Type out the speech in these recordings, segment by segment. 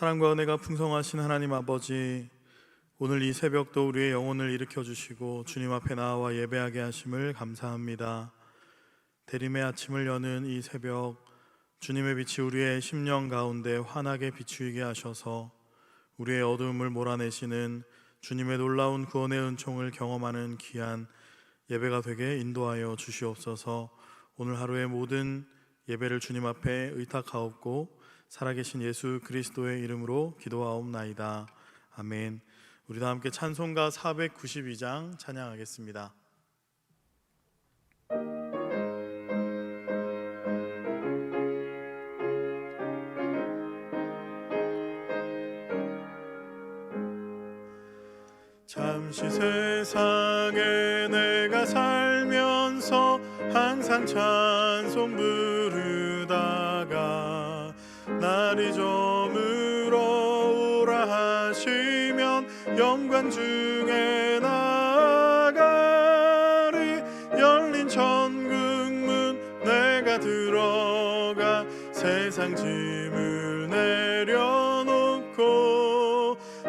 사랑과 은혜가 풍성하신 하나님 아버지, 오늘 이 새벽도 우리의 영혼을 일으켜 주시고 주님 앞에 나와 예배하게 하심을 감사합니다. 대림의 아침을 여는 이 새벽, 주님의 빛이 우리의 심령 가운데 환하게 비추이게 하셔서 우리의 어두움을 몰아내시는 주님의 놀라운 구원의 은총을 경험하는 귀한 예배가 되게 인도하여 주시옵소서. 오늘 하루의 모든 예배를 주님 앞에 의탁하옵고 살아계신 예수 그리스도의 이름으로 기도하옵나이다. 아멘. 우리 다 함께 찬송가 492장 찬양하겠습니다. 잠시 세상에 내가 살면서 항상 찬송 부르다가 날이 저물어 오라 하시면 영광 중에 나가리. 열린 천국문 내가 들어가 세상 짐을 내려놓고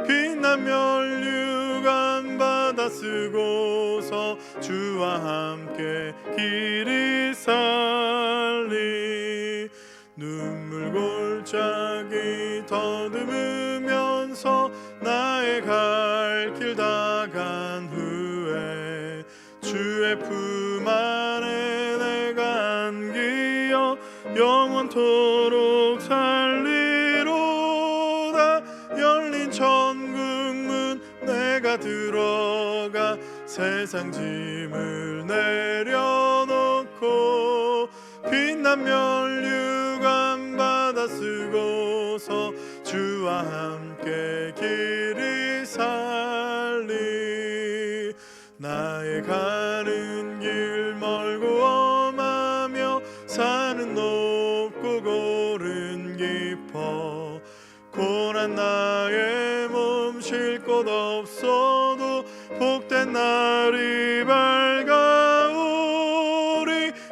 빛난 면류관 받아 쓰고서 주와 함께 길이 살리. 눈물 골짜기 더듬으면서 나의 갈 길 다 간 후에 주의 품 안에 내가 안기어 영원토록 살리로다. 열린 천국문 내가 들어가 세상 짐을 내려놓고 빛난 면류관 받아 쓰고서 주와 함께 길이 살리. 나의 가는 길 멀고 험하며 산은 높고 고른 깊어 고난 나의 몸 쉴 곳 없어도 복된 날이 밝아오리.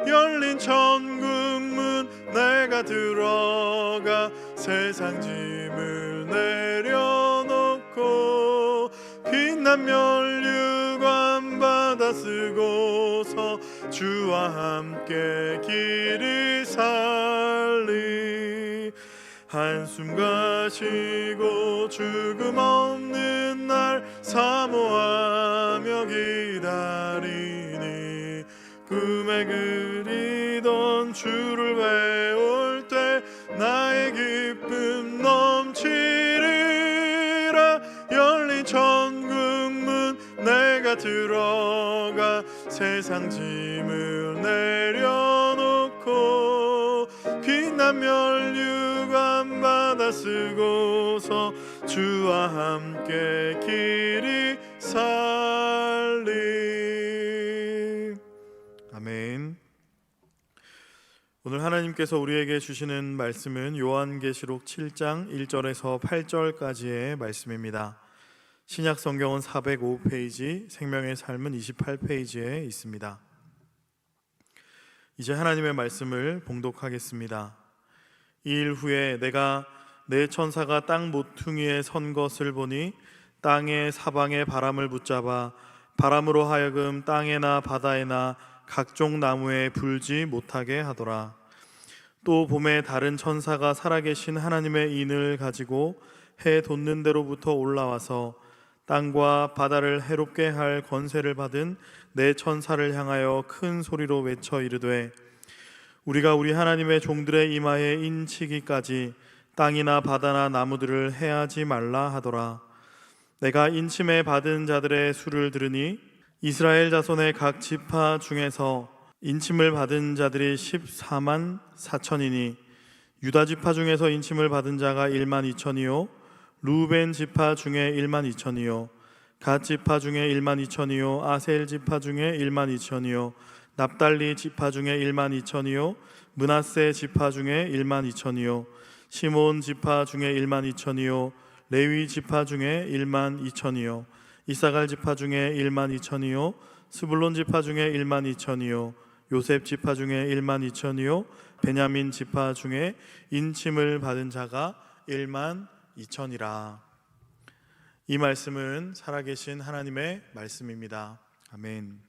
열린 천국문 내가 들어가 세상 짐을 내려놓고 빛난 면류관 받아 쓰고서 주와 함께 길이 살리. 한숨 가시고 죽음 없는 날 사모하며 기다리니 꿈에 그리던 주를 외울 때 나의 기쁨 넘치리라. 열린 천국문 내가 들어가 세상 짐을 내려놓고 빛난 면류관 받아 쓰고서 주와 함께 길이 살리. 아멘. 오늘 하나님께서 우리에게 주시는 말씀은 요한계시록 7장 1절에서 8절까지의 말씀입니다. 신약 성경은 405페이지, 생명의 삶은 28페이지에 있습니다. 이제 하나님의 말씀을 봉독하겠습니다. 이 일 후에 내가 내 천사가 땅 모퉁이에 선 것을 보니 땅의 사방에 바람을 붙잡아 바람으로 하여금 땅에나 바다에나 각종 나무에 불지 못하게 하더라. 또 봄에 다른 천사가 살아계신 하나님의 인을 가지고 해 돋는 데로부터 올라와서 땅과 바다를 해롭게 할 권세를 받은 내 천사를 향하여 큰 소리로 외쳐 이르되, 우리가 우리 하나님의 종들의 이마에 인치기까지 땅이나 바다나 나무들을 해하지 말라 하더라. 내가 인침에 받은 자들의 수를 들으니 이스라엘 자손의 각 지파 중에서 인침을 받은 자들이 14만 4천이니 유다 지파 중에서 인침을 받은 자가 1만 2천이요 루벤 지파 중에 1만 2천이요 갓 지파 중에 1만 2천이요 아셀 지파 중에 1만 2천이요 납달리 지파 중에 1만 2천이요 므낫세 지파 중에 1만 2천이요 시몬 지파 중에 1만 2천이요 레위 지파 중에 1만 2천이요 이사갈 지파 중에 1만 2천이요 스불론 지파 중에 1만 2천이요 요셉 지파 중에 1만 2천이요 베냐민 지파 중에 인침을 받은 자가 1만 이천이라. 이 말씀은 살아계신 하나님의 말씀입니다. 아멘.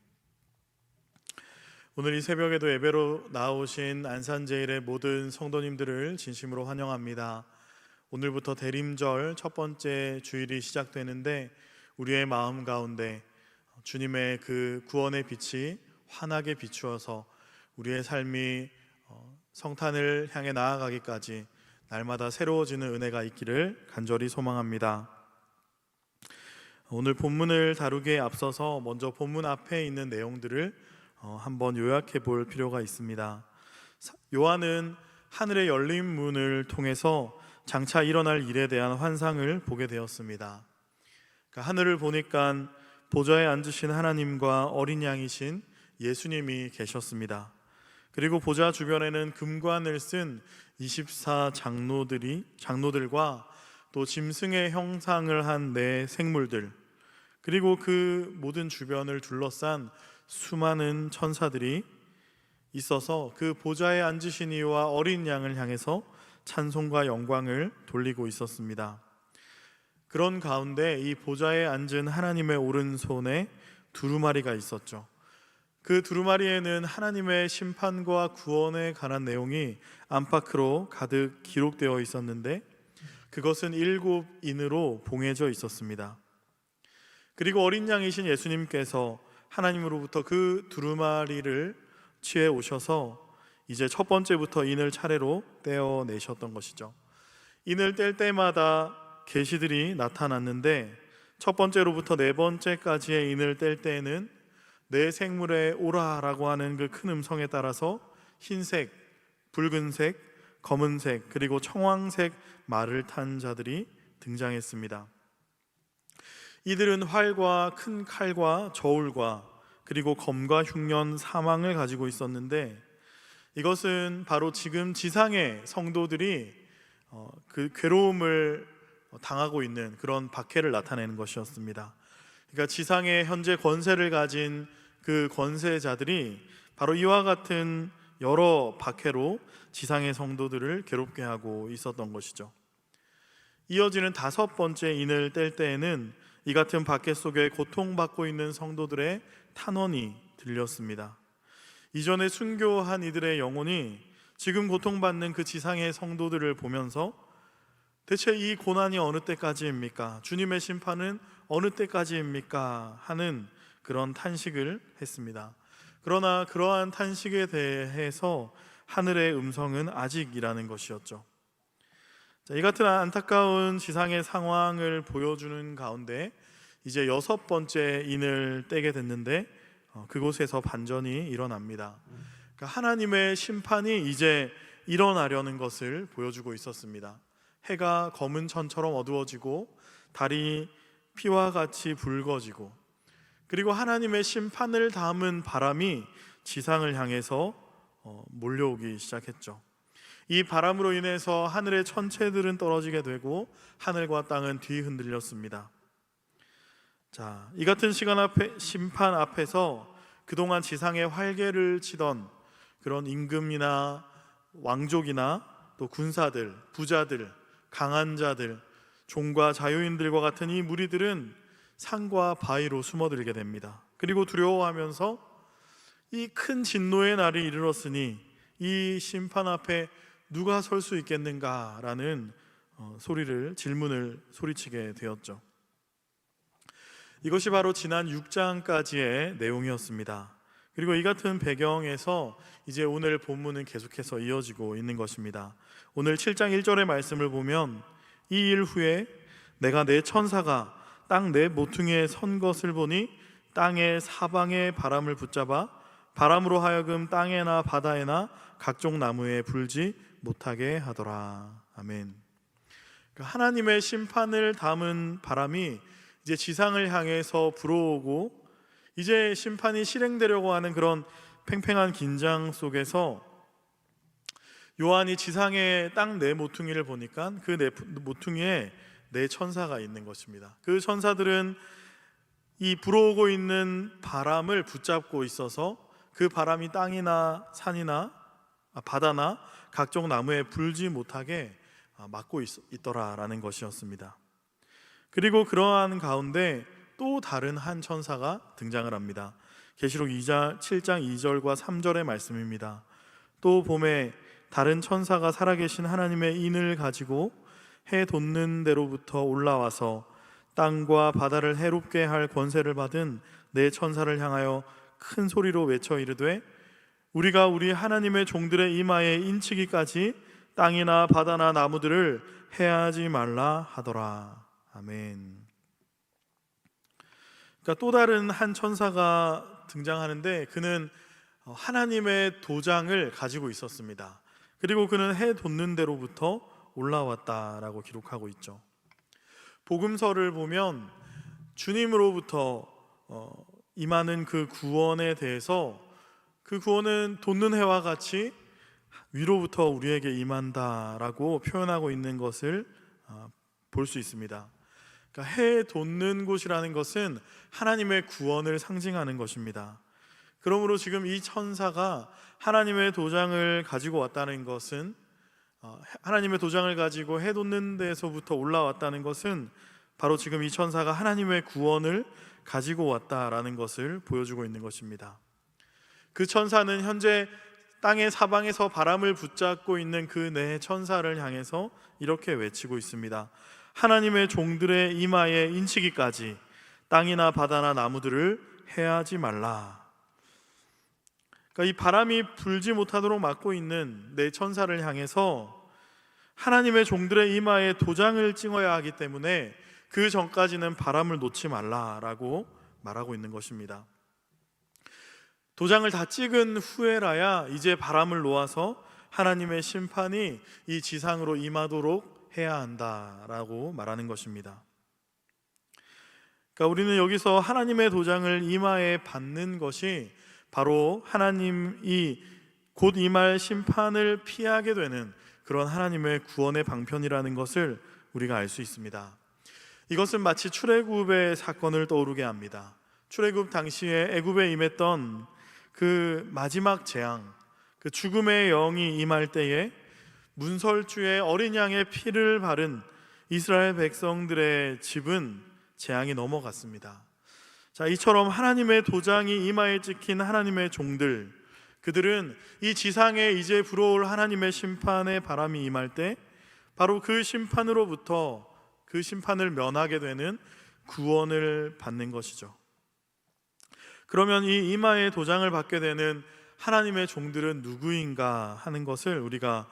오늘 이 새벽에도 예배로 나오신 안산제일의 모든 성도님들을 진심으로 환영합니다. 오늘부터 대림절 첫 번째 주일이 시작되는데 우리의 마음 가운데 주님의 그 구원의 빛이 환하게 비추어서 우리의 삶이 성탄을 향해 나아가기까지 날마다 새로워지는 은혜가 있기를 간절히 소망합니다. 오늘 본문을 다루기에 앞서서 먼저 본문 앞에 있는 내용들을 한번 요약해 볼 필요가 있습니다. 요한은 하늘의 열린 문을 통해서 장차 일어날 일에 대한 환상을 보게 되었습니다. 그러니까 하늘을 보니까 보좌에 앉으신 하나님과 어린 양이신 예수님이 계셨습니다. 그리고 보좌 주변에는 금관을 쓴 24 장로들과 또 짐승의 형상을 한 네 생물들, 그리고 그 모든 주변을 둘러싼 수많은 천사들이 있어서 그 보좌에 앉으신 이와 어린 양을 향해서 찬송과 영광을 돌리고 있었습니다. 그런 가운데 이 보좌에 앉은 하나님의 오른손에 두루마리가 있었죠. 그 두루마리에는 하나님의 심판과 구원에 관한 내용이 안팎으로 가득 기록되어 있었는데 그것은 7인으로 봉해져 있었습니다. 그리고 어린 양이신 예수님께서 하나님으로부터 그 두루마리를 취해 오셔서 이제 첫 번째부터 인을 차례로 떼어내셨던 것이죠. 인을 뗄 때마다 계시들이 나타났는데 첫 번째로부터 네 번째까지의 인을 뗄 때에는 네 생물의 오라라고 하는 그 큰 음성에 따라서 흰색, 붉은색, 검은색 그리고 청황색 말을 탄 자들이 등장했습니다. 이들은 활과 큰 칼과 저울과 그리고 검과 흉년 사망을 가지고 있었는데 이것은 바로 지금 지상의 성도들이 그 괴로움을 당하고 있는 그런 박해를 나타내는 것이었습니다. 그러니까 지상의 현재 권세를 가진 그 권세자들이 바로 이와 같은 여러 박해로 지상의 성도들을 괴롭게 하고 있었던 것이죠. 이어지는 다섯 번째 인을 뗄 때에는 이 같은 박해 속에 고통받고 있는 성도들의 탄원이 들렸습니다. 이전에 순교한 이들의 영혼이 지금 고통받는 그 지상의 성도들을 보면서 대체 이 고난이 어느 때까지입니까? 주님의 심판은 어느 때까지입니까? 하는 그런 탄식을 했습니다. 그러나 그러한 탄식에 대해서 하늘의 음성은 아직이라는 것이었죠. 이 같은 안타까운 지상의 상황을 보여주는 가운데 이제 여섯 번째 인을 떼게 됐는데 그곳에서 반전이 일어납니다. 그러니까 하나님의 심판이 이제 일어나려는 것을 보여주고 있었습니다. 해가 검은 천처럼 어두워지고 달이 피와 같이 붉어지고 그리고 하나님의 심판을 담은 바람이 지상을 향해서 몰려오기 시작했죠. 이 바람으로 인해서 하늘의 천체들은 떨어지게 되고 하늘과 땅은 뒤흔들렸습니다. 자, 이 같은 심판 앞에서 그동안 지상에 활개를 치던 그런 임금이나 왕족이나 또 군사들, 부자들, 강한 자들, 종과 자유인들과 같은 이 무리들은 산과 바위로 숨어들게 됩니다. 그리고 두려워하면서 이 큰 진노의 날이 이르렀으니 이 심판 앞에 누가 설 수 있겠는가라는 질문을 소리치게 되었죠. 이것이 바로 지난 6장까지의 내용이었습니다. 그리고 이 같은 배경에서 이제 오늘 본문은 계속해서 이어지고 있는 것입니다. 오늘 7장 1절의 말씀을 보면 이 일 후에 내가 내 천사가 땅 내 모퉁이에 선 것을 보니 땅의 사방의 바람을 붙잡아 바람으로 하여금 땅에나 바다에나 각종 나무에 불지 못하게 하더라. 아멘. 하나님의 심판을 담은 바람이 이제 지상을 향해서 불어오고 이제 심판이 실행되려고 하는 그런 팽팽한 긴장 속에서 요한이 지상의 땅 네 모퉁이를 보니까 그 네 모퉁이에 네 천사가 있는 것입니다. 그 천사들은 이 불어오고 있는 바람을 붙잡고 있어서 그 바람이 땅이나 산이나 바다나 각종 나무에 불지 못하게 맡고 있더라라는 것이었습니다. 그리고 그러한 가운데 또 다른 한 천사가 등장을 합니다. 계시록 7장 2절과 3절의 말씀입니다. 또 봄에 다른 천사가 살아계신 하나님의 인을 가지고 해 돋는 데로부터 올라와서 땅과 바다를 해롭게 할 권세를 받은 네 천사를 향하여 큰 소리로 외쳐 이르되 우리가 우리 하나님의 종들의 이마에 인치기까지 땅이나 바다나 나무들을 해하지 말라 하더라. 아멘. 그러니까 또 다른 한 천사가 등장하는데 그는 하나님의 도장을 가지고 있었습니다. 그리고 그는 해 돋는 데로부터 올라왔다라고 기록하고 있죠. 복음서를 보면 주님으로부터 임하는 그 구원에 대해서 그 구원은 돋는 해와 같이 위로부터 우리에게 임한다라고 표현하고 있는 것을 볼 수 있습니다. 그러니까 해 돋는 곳이라는 것은 하나님의 구원을 상징하는 것입니다. 그러므로 지금 이 천사가 하나님의 도장을 가지고 왔다는 것은 하나님의 도장을 가지고 해 돋는 데서부터 올라왔다는 것은 바로 지금 이 천사가 하나님의 구원을 가지고 왔다라는 것을 보여주고 있는 것입니다. 그 천사는 현재 땅의 사방에서 바람을 붙잡고 있는 그 네 천사를 향해서 이렇게 외치고 있습니다. 하나님의 종들의 이마에 인치기까지 땅이나 바다나 나무들을 해하지 말라. 그러니까 이 바람이 불지 못하도록 막고 있는 네 천사를 향해서 하나님의 종들의 이마에 도장을 찍어야 하기 때문에 그 전까지는 바람을 놓지 말라라고 말하고 있는 것입니다. 도장을 다 찍은 후에라야 이제 바람을 놓아서 하나님의 심판이 이 지상으로 임하도록 해야 한다라고 말하는 것입니다. 그러니까 우리는 여기서 하나님의 도장을 이마에 받는 것이 바로 하나님이 곧 임할 심판을 피하게 되는 그런 하나님의 구원의 방편이라는 것을 우리가 알 수 있습니다. 이것은 마치 출애굽의 사건을 떠오르게 합니다. 출애굽 당시에 애굽에 임했던 그 마지막 재앙, 그 죽음의 영이 임할 때에 문설주에 어린 양의 피를 바른 이스라엘 백성들의 집은 재앙이 넘어갔습니다. 자, 이처럼 하나님의 도장이 이마에 찍힌 하나님의 종들, 그들은 이 지상에 이제 불어올 하나님의 심판의 바람이 임할 때 바로 그 심판으로부터 그 심판을 면하게 되는 구원을 받는 것이죠. 그러면 이 이마에 도장을 받게 되는 하나님의 종들은 누구인가 하는 것을 우리가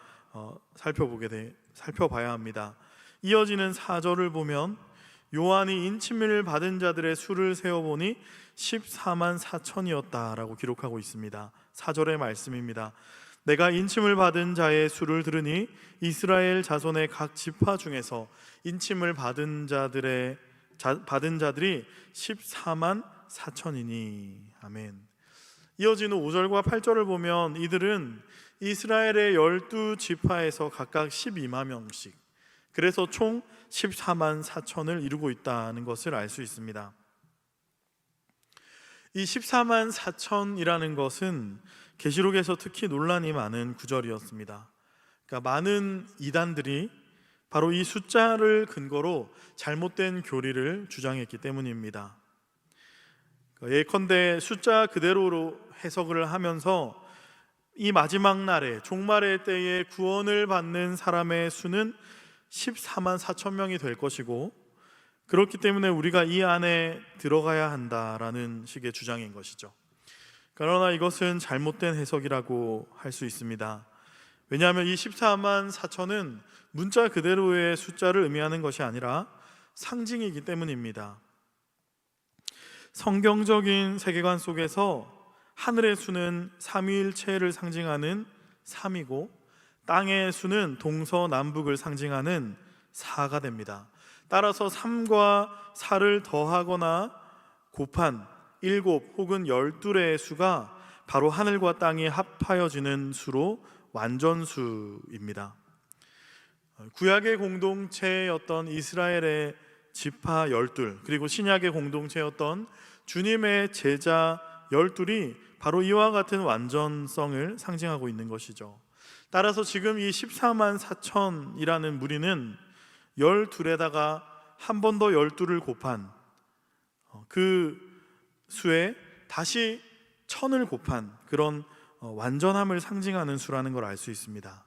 살펴봐야 합니다. 이어지는 4절을 보면 요한이 인침을 받은 자들의 수를 세어보니 14만 4천이었다라고 기록하고 있습니다. 4절의 말씀입니다. 내가 인침을 받은 자의 수를 들으니 이스라엘 자손의 각 지파 중에서 인침을 받은 자들이 14만 4천이니. 아멘. 이어지는 5절과 8절을 보면 이들은 이스라엘의 12지파에서 각각 12만 명씩, 그래서 총 14만 4천을 이루고 있다는 것을 알 수 있습니다. 이 14만 4천이라는 것은 계시록에서 특히 논란이 많은 구절이었습니다. 그러니까 많은 이단들이 바로 이 숫자를 근거로 잘못된 교리를 주장했기 때문입니다. 예컨대 숫자 그대로로 해석을 하면서 이 마지막 날에 종말의 때에 구원을 받는 사람의 수는 14만 4천 명이 될 것이고, 그렇기 때문에 우리가 이 안에 들어가야 한다라는 식의 주장인 것이죠. 그러나 이것은 잘못된 해석이라고 할 수 있습니다. 왜냐하면 이 14만 4천은 문자 그대로의 숫자를 의미하는 것이 아니라 상징이기 때문입니다. 성경적인 세계관 속에서 하늘의 수는 삼위일체를 상징하는 3이고 땅의 수는 동서남북을 상징하는 4가 됩니다. 따라서 3과 4를 더하거나 곱한 7 혹은 12의 수가 바로 하늘과 땅이 합하여지는 수로 완전수입니다. 구약의 공동체였던 이스라엘의 지파 12, 그리고 신약의 공동체였던 주님의 제자 12이 바로 이와 같은 완전성을 상징하고 있는 것이죠. 따라서 지금 이 14만 4천이라는 무리는 12에다가 한 번 더 12를 곱한 그 수에 다시 1000을 곱한 그런 완전함을 상징하는 수라는 걸 알 수 있습니다.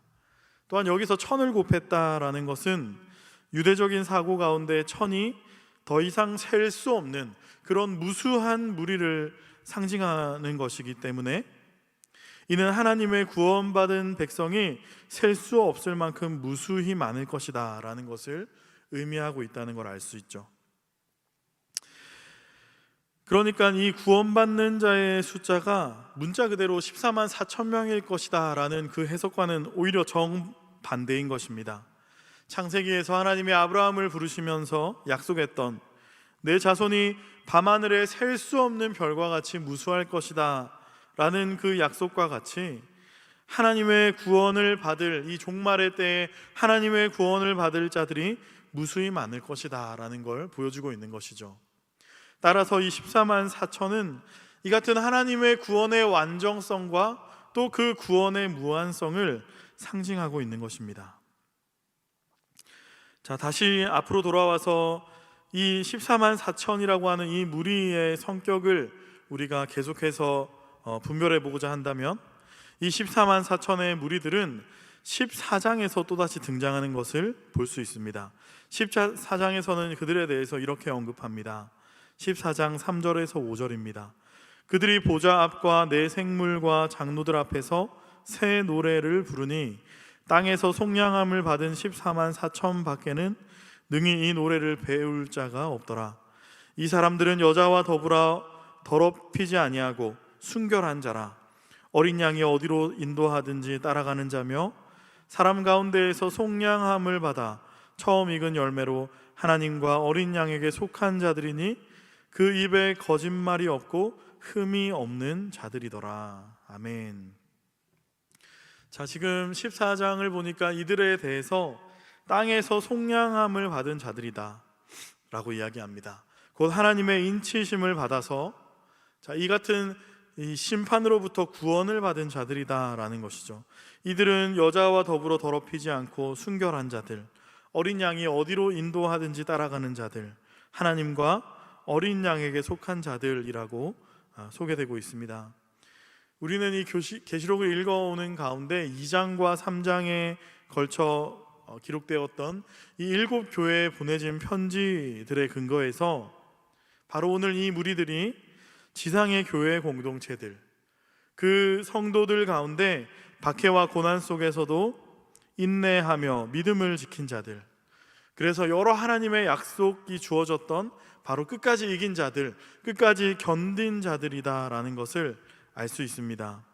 또한 여기서 1000을 곱했다라는 것은 유대적인 사고 가운데 1000이 더 이상 셀 수 없는 그런 무수한 무리를 상징하는 것이기 때문에 이는 하나님의 구원받은 백성이 셀 수 없을 만큼 무수히 많을 것이다 라는 것을 의미하고 있다는 걸 알 수 있죠. 그러니까 이 구원받는 자의 숫자가 문자 그대로 14만 4천 명일 것이다 라는 그 해석과는 오히려 정반대인 것입니다. 창세기에서 하나님이 아브라함을 부르시면서 약속했던 내 자손이 밤하늘에 셀 수 없는 별과 같이 무수할 것이다 라는 그 약속과 같이 하나님의 구원을 받을 이 종말의 때에 하나님의 구원을 받을 자들이 무수히 많을 것이다 라는 걸 보여주고 있는 것이죠. 따라서 이 14만 4천은 이 같은 하나님의 구원의 완전성과 또 그 구원의 무한성을 상징하고 있는 것입니다. 자, 다시 앞으로 돌아와서 이 14만 4천이라고 하는 이 무리의 성격을 우리가 계속해서 분별해 보고자 한다면 이 14만 4천의 무리들은 14장에서 또다시 등장하는 것을 볼 수 있습니다. 14장에서는 그들에 대해서 이렇게 언급합니다. 14장 3절에서 5절입니다. 그들이 보좌 앞과 내 생물과 장로들 앞에서 새 노래를 부르니 땅에서 속량함을 받은 14만 4천 밖에는 능히 이 노래를 배울 자가 없더라. 이 사람들은 여자와 더불어 더럽히지 아니하고 순결한 자라. 어린 양이 어디로 인도하든지 따라가는 자며 사람 가운데에서 속량함을 받아 처음 익은 열매로 하나님과 어린 양에게 속한 자들이니 그 입에 거짓말이 없고 흠이 없는 자들이더라. 아멘. 자, 지금 14장을 보니까 이들에 대해서 땅에서 속량함을 받은 자들이다 라고 이야기합니다. 곧 하나님의 인치심을 받아서 이 같은 이 심판으로부터 구원을 받은 자들이다 라는 것이죠. 이들은 여자와 더불어 더럽히지 않고 순결한 자들, 어린 양이 어디로 인도하든지 따라가는 자들, 하나님과 어린 양에게 속한 자들이라고 소개되고 있습니다. 우리는 이 계시록을 읽어오는 가운데 2장과 3장에 걸쳐 기록되었던 이 7 교회에 보내진 편지들의 근거에서 바로 오늘 이 무리들이 지상의 교회 공동체들, 그 성도들 가운데 박해와 고난 속에서도 인내하며 믿음을 지킨 자들, 그래서 여러 하나님의 약속이 주어졌던 바로 끝까지 이긴 자들, 끝까지 견딘 자들이다라는 것을 알 수 있습니다.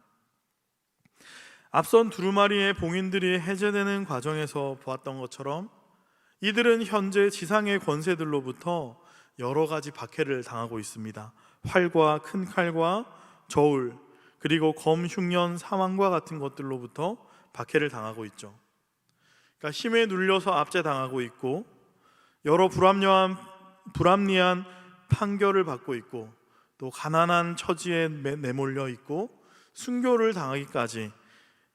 앞선 두루마리의 봉인들이 해제되는 과정에서 보았던 것처럼 이들은 현재 지상의 권세들로부터 여러 가지 박해를 당하고 있습니다. 활과 큰 칼과 저울, 그리고 검, 흉년, 사망과 같은 것들로부터 박해를 당하고 있죠. 그러니까 힘에 눌려서 압제당하고 있고 여러 불합리한 판결을 받고 있고 또 가난한 처지에 내몰려 있고 순교를 당하기까지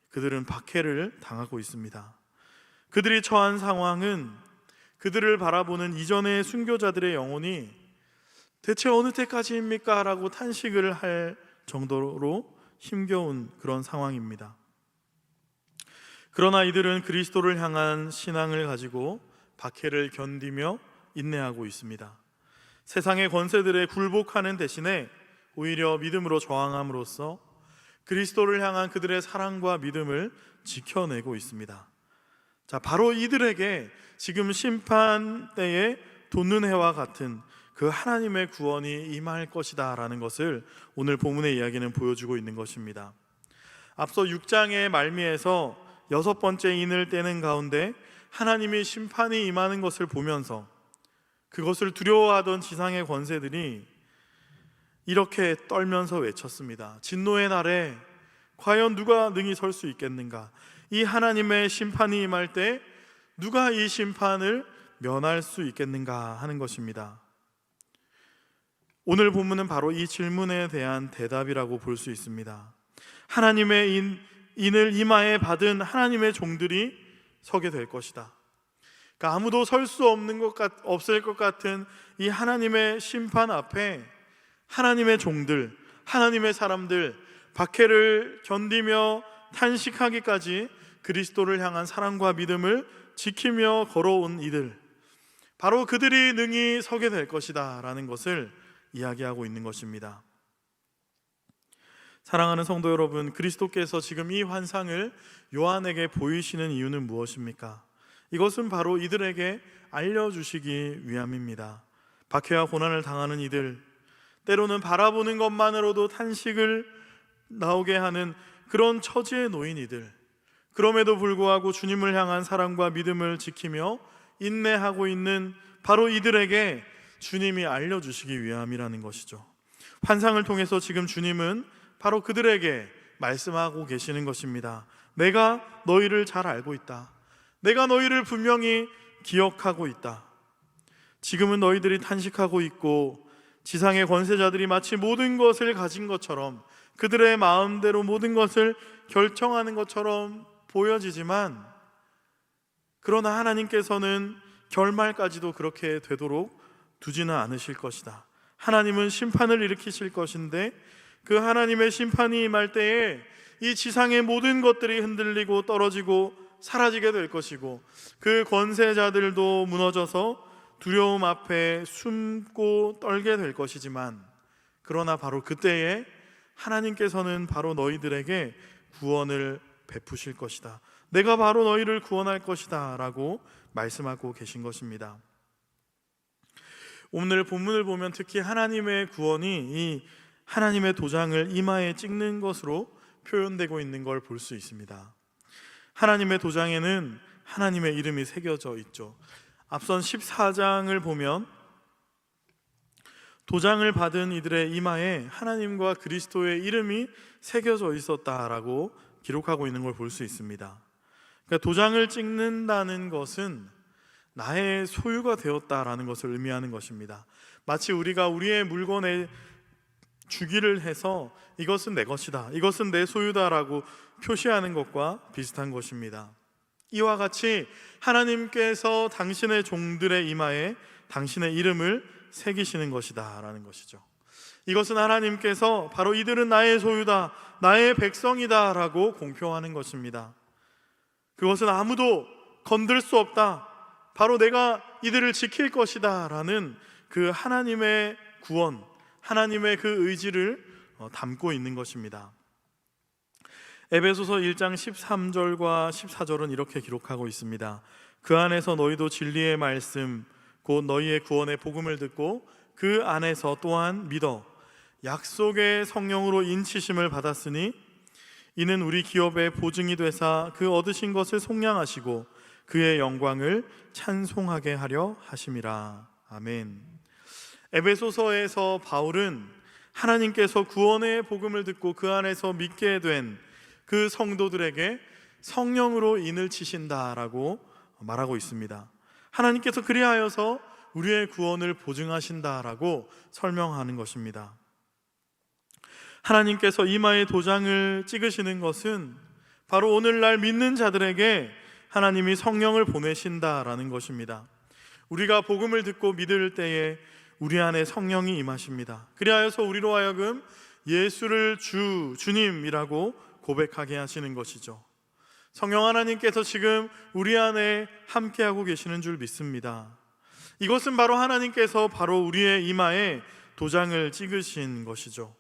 그들은 박해를 당하고 있습니다. 그들이 처한 상황은 그들을 바라보는 이전의 순교자들의 영혼이 대체 어느 때까지입니까? 라고 탄식을 할 정도로 힘겨운 그런 상황입니다. 그러나 이들은 그리스도를 향한 신앙을 가지고 박해를 견디며 인내하고 있습니다. 세상의 권세들에 굴복하는 대신에 오히려 믿음으로 저항함으로써 그리스도를 향한 그들의 사랑과 믿음을 지켜내고 있습니다. 자, 바로 이들에게 지금 심판 때에 돋는 해와 같은 그 하나님의 구원이 임할 것이다 라는 것을 오늘 본문의 이야기는 보여주고 있는 것입니다. 앞서 6장의 말미에서 6번째 인을 떼는 가운데 하나님의 심판이 임하는 것을 보면서 그것을 두려워하던 지상의 권세들이 이렇게 떨면서 외쳤습니다. 진노의 날에 과연 누가 능히 설 수 있겠는가? 이 하나님의 심판이 임할 때 누가 이 심판을 면할 수 있겠는가 하는 것입니다. 오늘 본문은 바로 이 질문에 대한 대답이라고 볼 수 있습니다. 하나님의 인을 이마에 받은 하나님의 종들이 서게 될 것이다. 그러니까 아무도 설 수 없을 것 같은 이 하나님의 심판 앞에 하나님의 종들, 하나님의 사람들, 박해를 견디며 탄식하기까지 그리스도를 향한 사랑과 믿음을 지키며 걸어온 이들, 바로 그들이 능히 서게 될 것이다 라는 것을 이야기하고 있는 것입니다. 사랑하는 성도 여러분, 그리스도께서 지금 이 환상을 요한에게 보이시는 이유는 무엇입니까? 이것은 바로 이들에게 알려주시기 위함입니다. 박해와 고난을 당하는 이들, 때로는 바라보는 것만으로도 탄식을 나오게 하는 그런 처지에 놓인 이들, 그럼에도 불구하고 주님을 향한 사랑과 믿음을 지키며 인내하고 있는 바로 이들에게 주님이 알려주시기 위함이라는 것이죠. 환상을 통해서 지금 주님은 바로 그들에게 말씀하고 계시는 것입니다. 내가 너희를 잘 알고 있다. 내가 너희를 분명히 기억하고 있다. 지금은 너희들이 탄식하고 있고 지상의 권세자들이 마치 모든 것을 가진 것처럼, 그들의 마음대로 모든 것을 결정하는 것처럼 보여지지만, 그러나 하나님께서는 결말까지도 그렇게 되도록 두지는 않으실 것이다. 하나님은 심판을 일으키실 것인데 그 하나님의 심판이 임할 때에 이 지상의 모든 것들이 흔들리고 떨어지고 사라지게 될 것이고, 그 권세자들도 무너져서 두려움 앞에 숨고 떨게 될 것이지만, 그러나 바로 그때에 하나님께서는 바로 너희들에게 구원을 베푸실 것이다. 내가 바로 너희를 구원할 것이다 라고 말씀하고 계신 것입니다. 오늘 본문을 보면 특히 하나님의 구원이 이 하나님의 도장을 이마에 찍는 것으로 표현되고 있는 걸 볼 수 있습니다. 하나님의 도장에는 하나님의 이름이 새겨져 있죠. 앞선 14장을 보면 도장을 받은 이들의 이마에 하나님과 그리스도의 이름이 새겨져 있었다라고 기록하고 있는 걸 볼 수 있습니다. 그러니까 도장을 찍는다는 것은 나의 소유가 되었다라는 것을 의미하는 것입니다. 마치 우리가 우리의 물건에 주기를 해서 이것은 내 것이다, 이것은 내 소유다라고 표시하는 것과 비슷한 것입니다. 이와 같이 하나님께서 당신의 종들의 이마에 당신의 이름을 새기시는 것이다 라는 것이죠. 이것은 하나님께서 바로 이들은 나의 소유다, 나의 백성이다 라고 공표하는 것입니다. 그것은 아무도 건들 수 없다, 바로 내가 이들을 지킬 것이다 라는 그 하나님의 구원, 하나님의 그 의지를 담고 있는 것입니다. 에베소서 1장 13절과 14절은 이렇게 기록하고 있습니다. 그 안에서 너희도 진리의 말씀 곧 너희의 구원의 복음을 듣고 그 안에서 또한 믿어 약속의 성령으로 인치심을 받았으니 이는 우리 기업의 보증이 되사 그 얻으신 것을 속량하시고 그의 영광을 찬송하게 하려 하심이라. 아멘. 에베소서에서 바울은 하나님께서 구원의 복음을 듣고 그 안에서 믿게 된 그 성도들에게 성령으로 인을 치신다라고 말하고 있습니다. 하나님께서 그리하여서 우리의 구원을 보증하신다라고 설명하는 것입니다. 하나님께서 이마에 도장을 찍으시는 것은 바로 오늘날 믿는 자들에게 하나님이 성령을 보내신다라는 것입니다. 우리가 복음을 듣고 믿을 때에 우리 안에 성령이 임하십니다. 그리하여서 우리로 하여금 예수를 주님이라고 고백하게 하시는 것이죠. 성령 하나님께서 지금 우리 안에 함께하고 계시는 줄 믿습니다. 이것은 바로 하나님께서 바로 우리의 이마에 도장을 찍으신 것이죠.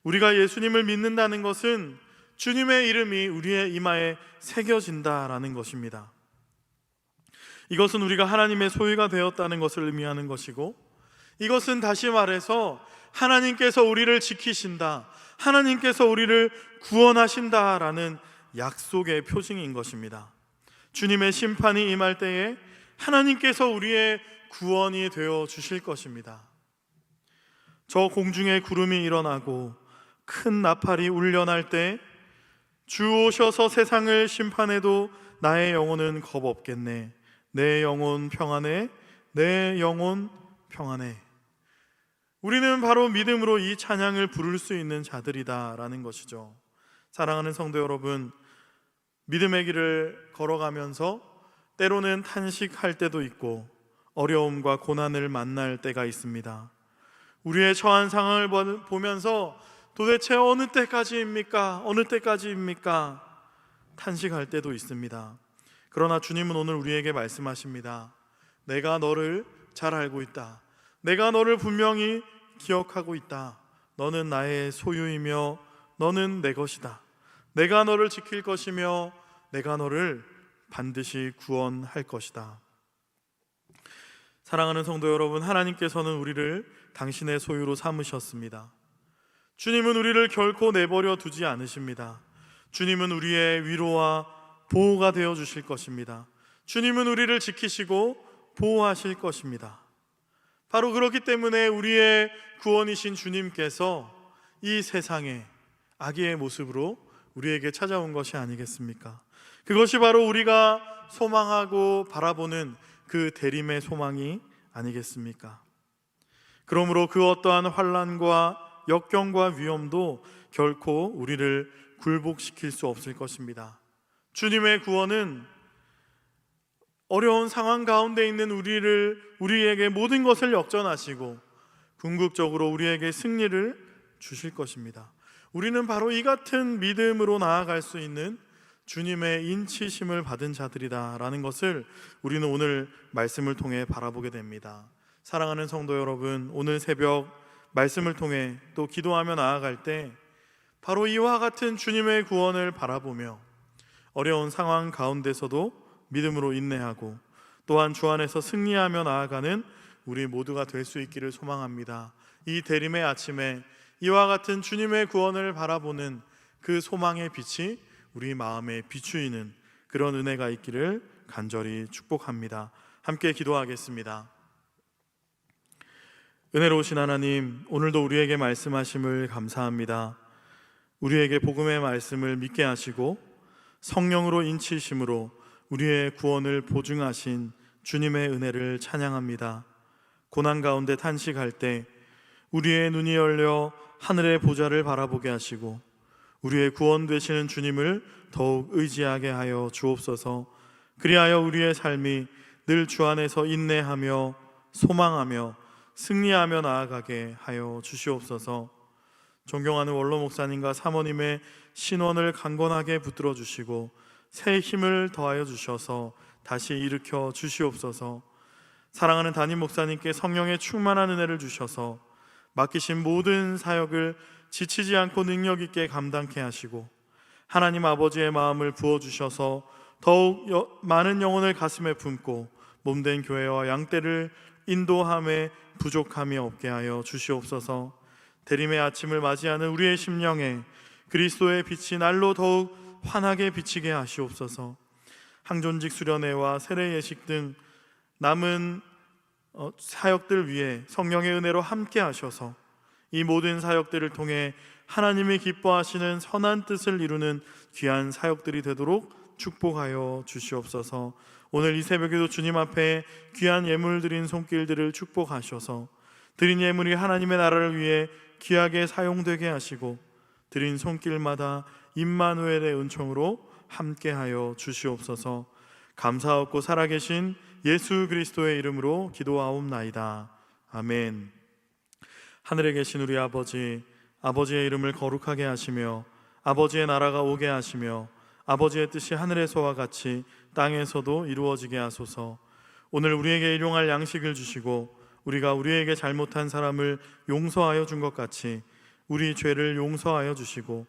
우리가 예수님을 믿는다는 것은 주님의 이름이 우리의 이마에 새겨진다라는 것입니다. 이것은 우리가 하나님의 소유가 되었다는 것을 의미하는 것이고, 이것은 다시 말해서 하나님께서 우리를 지키신다, 하나님께서 우리를 구원하신다라는 약속의 표징인 것입니다. 주님의 심판이 임할 때에 하나님께서 우리의 구원이 되어 주실 것입니다. 저 공중에 구름이 일어나고 큰 나팔이 울려날 때 주 오셔서 세상을 심판해도 나의 영혼은 겁 없겠네. 내 영혼 평안해, 내 영혼 평안해. 우리는 바로 믿음으로 이 찬양을 부를 수 있는 자들이다 라는 것이죠. 사랑하는 성도 여러분, 믿음의 길을 걸어가면서 때로는 탄식할 때도 있고 어려움과 고난을 만날 때가 있습니다. 우리의 처한 상황을 보면서 도대체 어느 때까지입니까? 어느 때까지입니까? 탄식할 때도 있습니다. 그러나 주님은 오늘 우리에게 말씀하십니다. 내가 너를 잘 알고 있다. 내가 너를 분명히 기억하고 있다. 너는 나의 소유이며 너는 내 것이다. 내가 너를 지킬 것이며 내가 너를 반드시 구원할 것이다. 사랑하는 성도 여러분, 하나님께서는 우리를 당신의 소유로 삼으셨습니다. 주님은 우리를 결코 내버려 두지 않으십니다. 주님은 우리의 위로와 보호가 되어 주실 것입니다. 주님은 우리를 지키시고 보호하실 것입니다. 바로 그렇기 때문에 우리의 구원이신 주님께서 이 세상에 아기의 모습으로 우리에게 찾아온 것이 아니겠습니까? 그것이 바로 우리가 소망하고 바라보는 그 대림의 소망이 아니겠습니까? 그러므로 그 어떠한 환난과 역경과 위험도 결코 우리를 굴복시킬 수 없을 것입니다. 주님의 구원은 어려운 상황 가운데 있는 우리에게 모든 것을 역전하시고 궁극적으로 우리에게 승리를 주실 것입니다. 우리는 바로 이 같은 믿음으로 나아갈 수 있는 주님의 인치심을 받은 자들이다라는 것을 우리는 오늘 말씀을 통해 바라보게 됩니다. 사랑하는 성도 여러분, 오늘 새벽 말씀을 통해 또 기도하며 나아갈 때 바로 이와 같은 주님의 구원을 바라보며 어려운 상황 가운데서도 믿음으로 인내하고 또한 주 안에서 승리하며 나아가는 우리 모두가 될 수 있기를 소망합니다. 이 대림의 아침에 이와 같은 주님의 구원을 바라보는 그 소망의 빛이 우리 마음에 비추이는 그런 은혜가 있기를 간절히 축복합니다. 함께 기도하겠습니다. 은혜로우신 하나님, 오늘도 우리에게 말씀하심을 감사합니다. 우리에게 복음의 말씀을 믿게 하시고 성령으로 인치심으로 우리의 구원을 보증하신 주님의 은혜를 찬양합니다. 고난 가운데 탄식할 때 우리의 눈이 열려 하늘의 보좌를 바라보게 하시고 우리의 구원 되시는 주님을 더욱 의지하게 하여 주옵소서. 그리하여 우리의 삶이 늘 주 안에서 인내하며 소망하며 승리하며 나아가게 하여 주시옵소서. 존경하는 원로 목사님과 사모님의 신원을 강건하게 붙들어 주시고 새 힘을 더하여 주셔서 다시 일으켜 주시옵소서. 사랑하는 담임 목사님께 성령의 충만한 은혜를 주셔서 맡기신 모든 사역을 지치지 않고 능력 있게 감당케 하시고 하나님 아버지의 마음을 부어주셔서 더욱 많은 영혼을 가슴에 품고 몸된 교회와 양떼를 인도함에 부족함이 없게 하여 주시옵소서. 대림의 아침을 맞이하는 우리의 심령에 그리스도의 빛이 날로 더욱 환하게 비치게 하시옵소서. 항존직 수련회와 세례 예식 등 남은 사역들 위해 성령의 은혜로 함께 하셔서 이 모든 사역들을 통해 하나님이 기뻐하시는 선한 뜻을 이루는 귀한 사역들이 되도록 축복하여 주시옵소서. 오늘 이 새벽에도 주님 앞에 귀한 예물 드린 손길들을 축복하셔서 드린 예물이 하나님의 나라를 위해 귀하게 사용되게 하시고 드린 손길마다 임마누엘의 은총으로 함께하여 주시옵소서. 감사하고 살아계신 예수 그리스도의 이름으로 기도하옵나이다. 아멘. 하늘에 계신 우리 아버지, 아버지의 이름을 거룩하게 하시며 아버지의 나라가 오게 하시며 아버지의 뜻이 하늘에서와 같이 땅에서도 이루어지게 하소서. 오늘 우리에게 일용할 양식을 주시고 우리가 우리에게 잘못한 사람을 용서하여 준 것 같이 우리 죄를 용서하여 주시고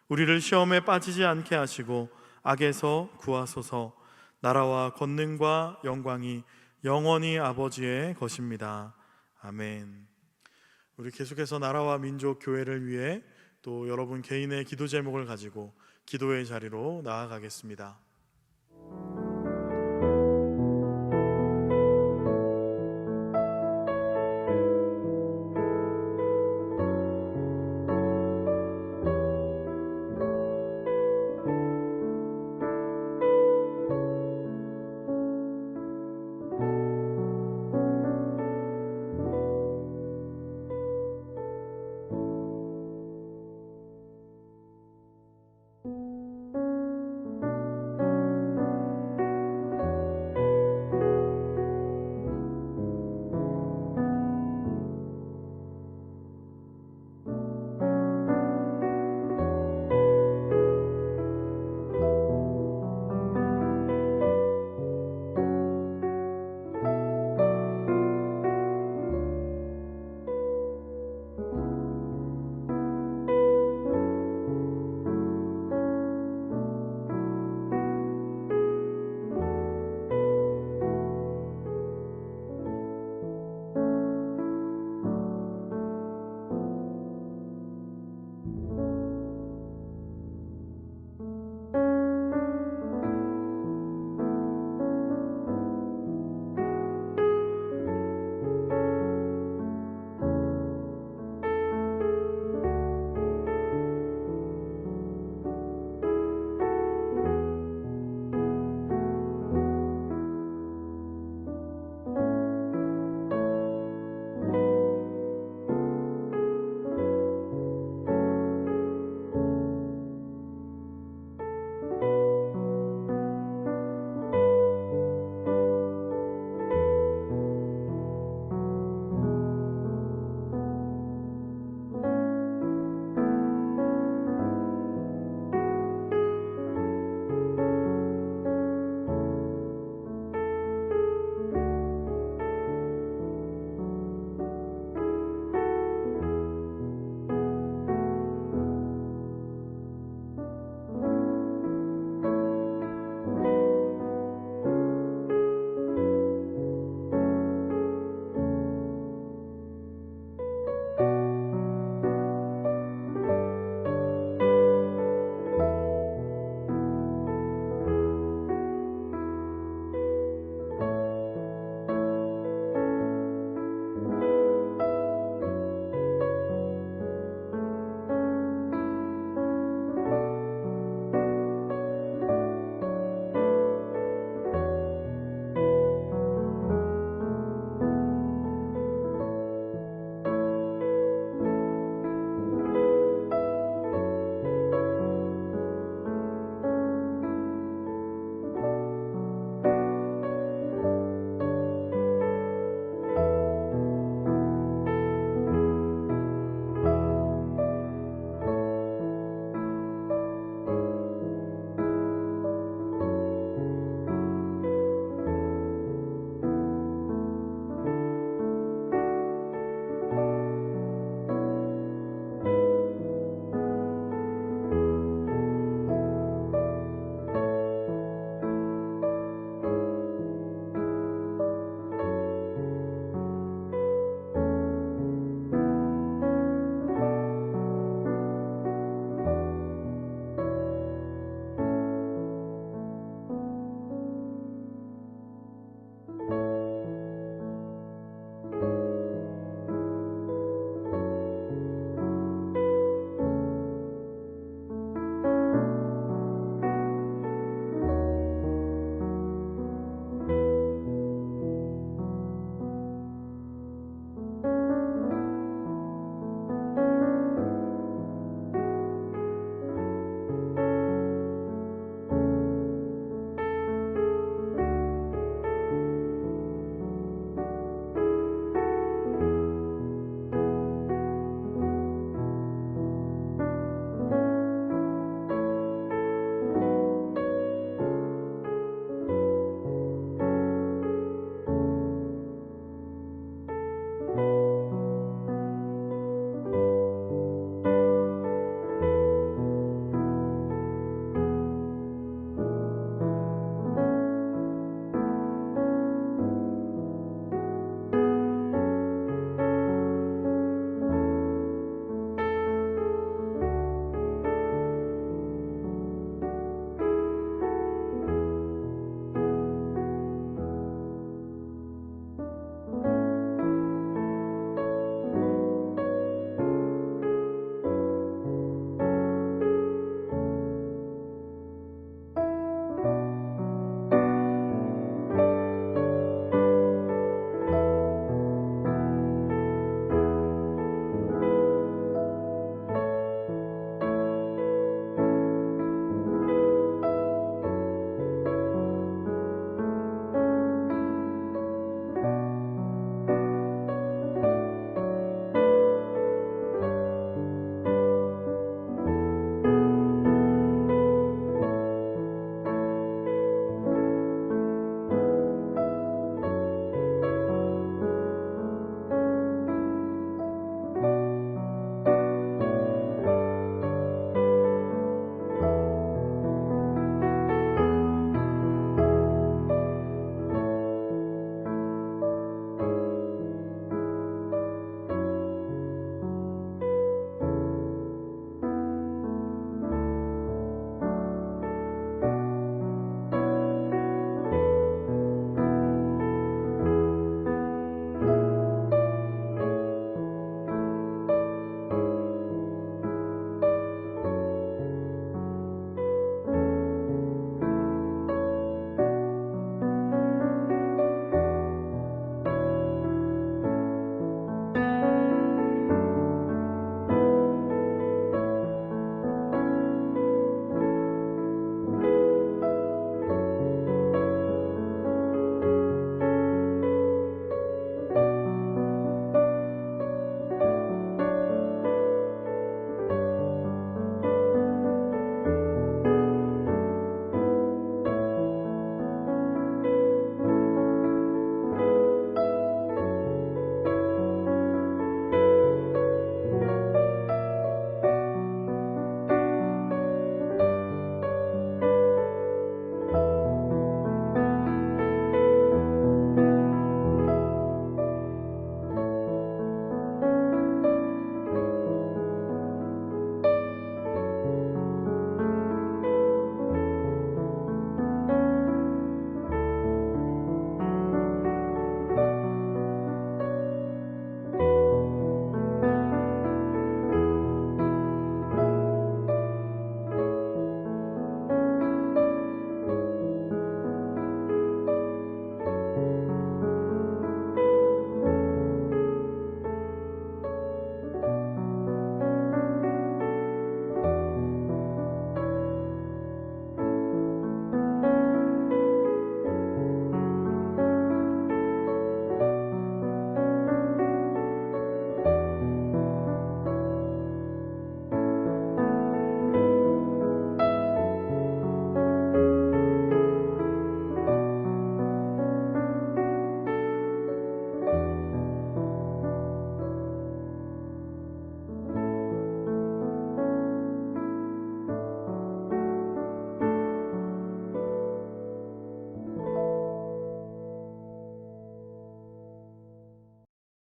우리를 시험에 빠지지 않게 하시고 악에서 구하소서. 나라와 권능과 영광이 영원히 아버지의 것입니다. 아멘. 우리 계속해서 나라와 민족 교회를 위해 또 여러분 개인의 기도 제목을 가지고 기도의 자리로 나아가겠습니다.